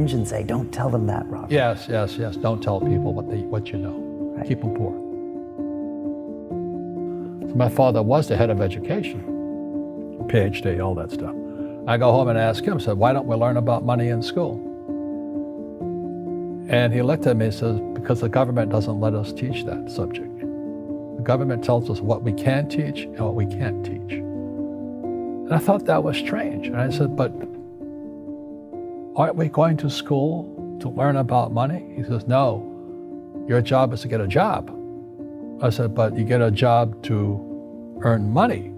and say, don't tell them that, Robert. Yes. Don't tell people what you know. Right. Keep them poor. So my father was the head of education, PhD, all that stuff. I go home and ask him, said, why don't we learn about money in school? And he looked at me and says, because the government doesn't let us teach that subject. The government tells us what we can teach and what we can't teach. And I thought that was strange. And I said, but aren't we going to school to learn about money? He says, no, your job is to get a job. I said, but you get a job to earn money.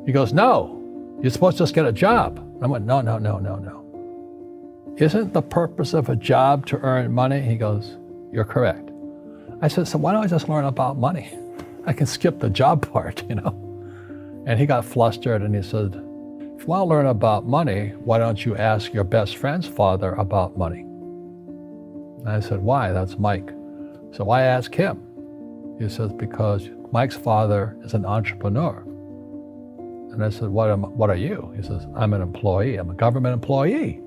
He goes, no, you're supposed to just get a job. I went, no. Isn't the purpose of a job to earn money? He goes, you're correct. I said, so why don't I just learn about money? I can skip the job part, you know? And he got flustered and he said, if you want to learn about money, why don't you ask your best friend's father about money? And I said, why? That's Mike. So I asked him. He says, because Mike's father is an entrepreneur. And I said, what are you? He says, I'm an employee. I'm a government employee.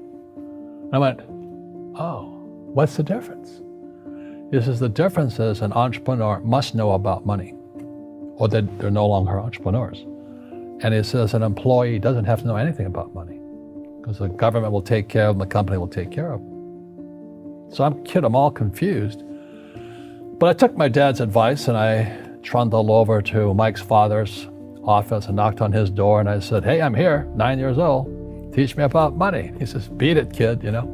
I went, oh, what's the difference? He says, the difference is an entrepreneur must know about money, or they're no longer entrepreneurs. And he says an employee doesn't have to know anything about money because the government will take care of them, the company will take care of them. So I'm all confused. But I took my dad's advice and I trundled over to Mike's father's office and knocked on his door and I said, hey, I'm here, 9 years old. Teach me about money. He says, beat it, kid, you know.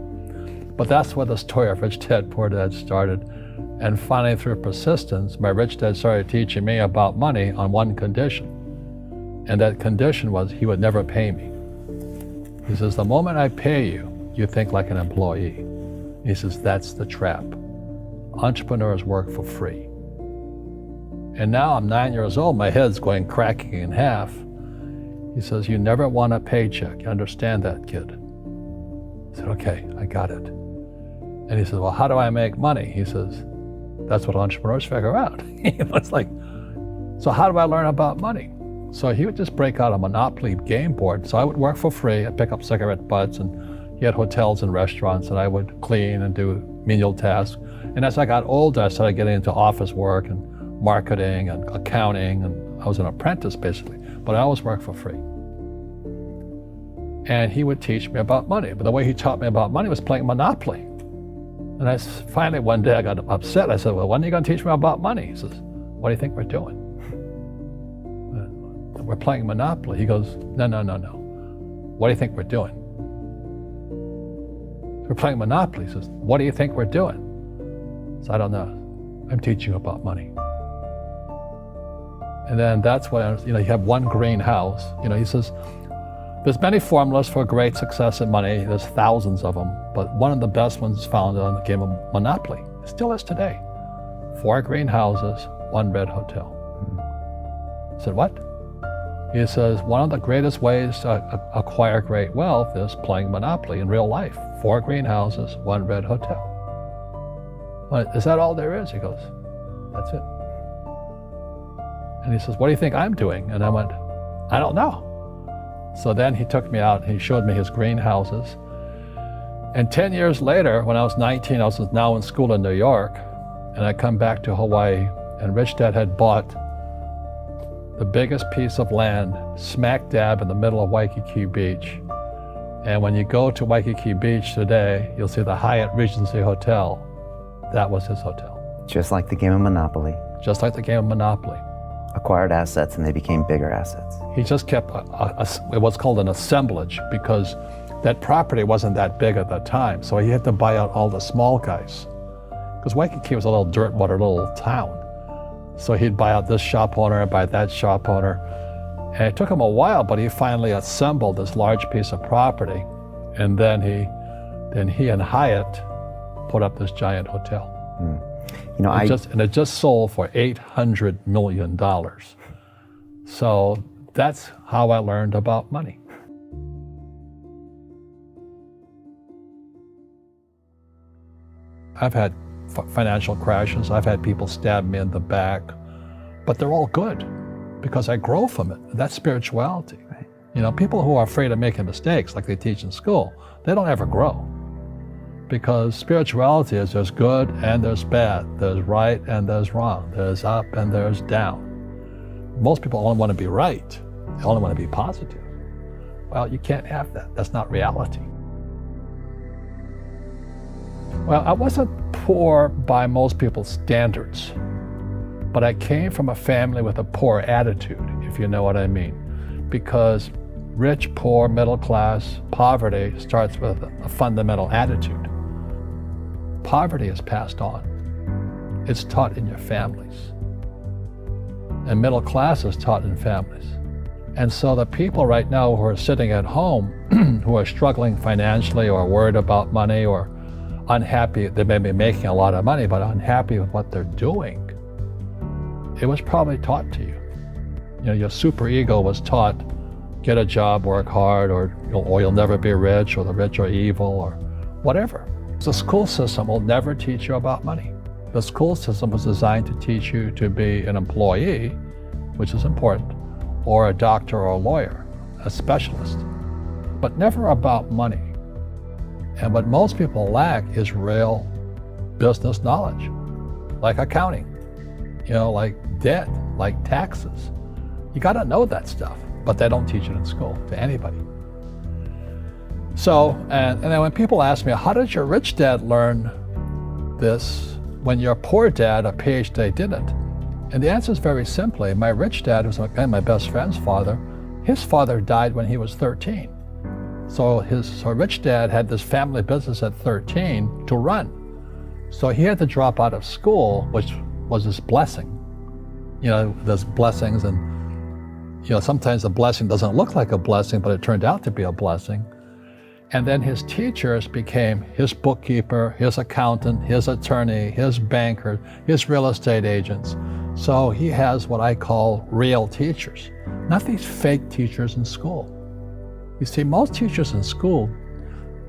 But that's where the story of Rich Dad, Poor Dad started. And finally, through persistence, my rich dad started teaching me about money on one condition. And that condition was he would never pay me. He says, the moment I pay you, you think like an employee. He says, that's the trap. Entrepreneurs work for free. And now I'm 9 years old, my head's going cracking in half. He says, you never want a paycheck. You understand that, kid? I said, okay, I got it. And he says, well, how do I make money? He says, that's what entrepreneurs figure out. It's like, so how do I learn about money? So he would just break out a Monopoly game board. So I would work for free. I'd pick up cigarette butts and he had hotels and restaurants and I would clean and do menial tasks. And as I got older, I started getting into office work and marketing and accounting, and I was an apprentice basically, but I always worked for free. And he would teach me about money, but the way he taught me about money was playing Monopoly. And finally one day I got upset. I said, well, when are you going to teach me about money? He says, what do you think we're doing? We're playing Monopoly. He goes, no. What do you think we're doing? We're playing Monopoly. He says, what do you think we're doing? So I don't know. I'm teaching you about money. And then that's when, you have one greenhouse. He says, there's many formulas for great success in money. There's thousands of them, but one of the best ones is found on the game of Monopoly. It still is today. 4 greenhouses, 1 red hotel. I said, what? He says, one of the greatest ways to acquire great wealth is playing Monopoly in real life. 4 greenhouses, 1 red hotel. Well, is that all there is? He goes, that's it. And he says, what do you think I'm doing? And I went, I don't know. So then he took me out and he showed me his greenhouses. And 10 years later, when I was 19, I was now in school in New York, and I come back to Hawaii, and Rich Dad had bought the biggest piece of land smack dab in the middle of Waikiki Beach. And when you go to Waikiki Beach today, you'll see the Hyatt Regency Hotel. That was his hotel. Just like the game of Monopoly. Just like the game of Monopoly. Acquired assets and they became bigger assets. He just kept what's called an assemblage, because that property wasn't that big at that time. So he had to buy out all the small guys. Because Waikiki was a little dirt water little town. So he'd buy out this shop owner and buy that shop owner. And it took him a while, but he finally assembled this large piece of property. And then he and Hyatt put up this giant hotel. And it just sold for $800 million. So that's how I learned about money. I've had financial crashes. I've had people stab me in the back, but they're all good because I grow from it. That's spirituality. Right. People who are afraid of making mistakes, like they teach in school, they don't ever grow. Because spirituality is there's good and there's bad, there's right and there's wrong, there's up and there's down. Most people only want to be right, they only want to be positive. Well, you can't have that. That's not reality. Well, I wasn't poor by most people's standards, but I came from a family with a poor attitude, if you know what I mean. Because rich, poor, middle class, poverty starts with a fundamental attitude. Poverty is passed on. It's taught in your families. And middle class is taught in families. And so the people right now who are sitting at home, who are struggling financially or worried about money or unhappy, they may be making a lot of money, but unhappy with what they're doing, it was probably taught to you. You know, your superego was taught, get a job, work hard, or you'll never be rich, or the rich are evil, or whatever. The school system will never teach you about money. The school system was designed to teach you to be an employee, which is important, or a doctor or a lawyer, a specialist, but never about money. And what most people lack is real business knowledge, like accounting, like debt, like taxes. You got to know that stuff, but they don't teach it in school to anybody. So, and then when people ask me, how did your rich dad learn this when your poor dad, a PhD, didn't? And the answer is very simply, my rich dad, who's my best friend's father, his father died when he was 13. So his rich dad had this family business at 13 to run. So he had to drop out of school, which was his blessing. There's blessings, and sometimes the blessing doesn't look like a blessing, but it turned out to be a blessing. And then his teachers became his bookkeeper, his accountant, his attorney, his banker, his real estate agents. So he has what I call real teachers, not these fake teachers in school. You see, most teachers in school,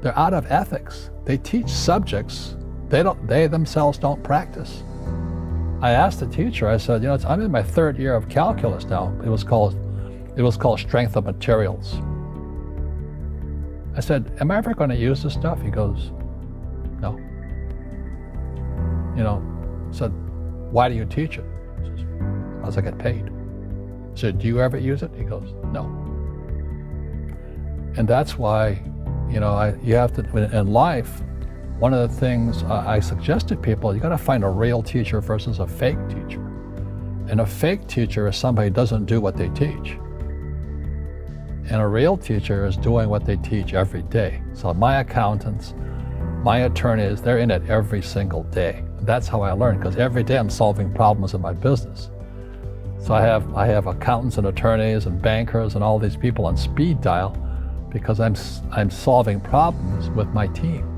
they're out of ethics. They teach subjects they themselves don't practice. I asked the teacher, I said, I'm in my third year of calculus now. It was called strength of materials. I said, am I ever going to use this stuff? He goes, no. I said, why do you teach it? He says, because I get paid. I said, do you ever use it? He goes, no. And that's why, you have to, in life, one of the things I suggest to people, you got to find a real teacher versus a fake teacher. And a fake teacher is somebody who doesn't do what they teach. And a real teacher is doing what they teach every day. So my accountants, my attorneys, they're in it every single day. And that's how I learn, because every day I'm solving problems in my business. So I have accountants and attorneys and bankers and all these people on speed dial because I'm solving problems with my team.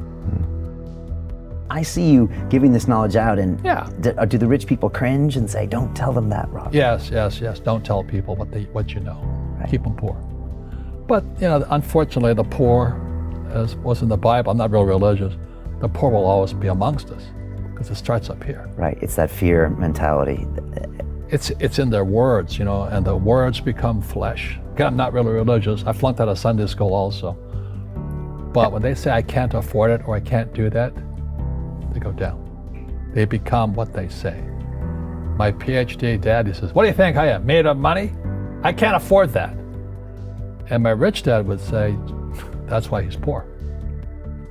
I see you giving this knowledge out, and yeah. Do the rich people cringe and say, don't tell them that, Rob? Yes. Don't tell people what you know. Right. Keep them poor. But, unfortunately, the poor, as was in the Bible, I'm not real religious, the poor will always be amongst us because it starts up here. Right, it's that fear mentality. It's in their words, and the words become flesh. Again, I'm not really religious. I flunked out of Sunday school also. But when they say I can't afford it or I can't do that, they go down. They become what they say. My PhD daddy says, what do you think I am, made of money? I can't afford that. And my rich dad would say, that's why he's poor.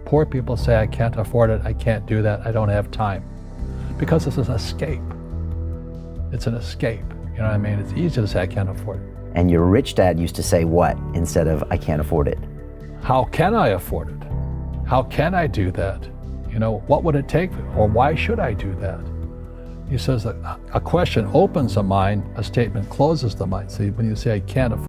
Poor people say, I can't afford it, I can't do that, I don't have time. Because this is an escape. It's an escape, you know what I mean? It's easy to say, I can't afford it. And your rich dad used to say what instead of, I can't afford it? How can I afford it? How can I do that? What would it take, or why should I do that? He says that a question opens the mind, a statement closes the mind. See, when you say, I can't afford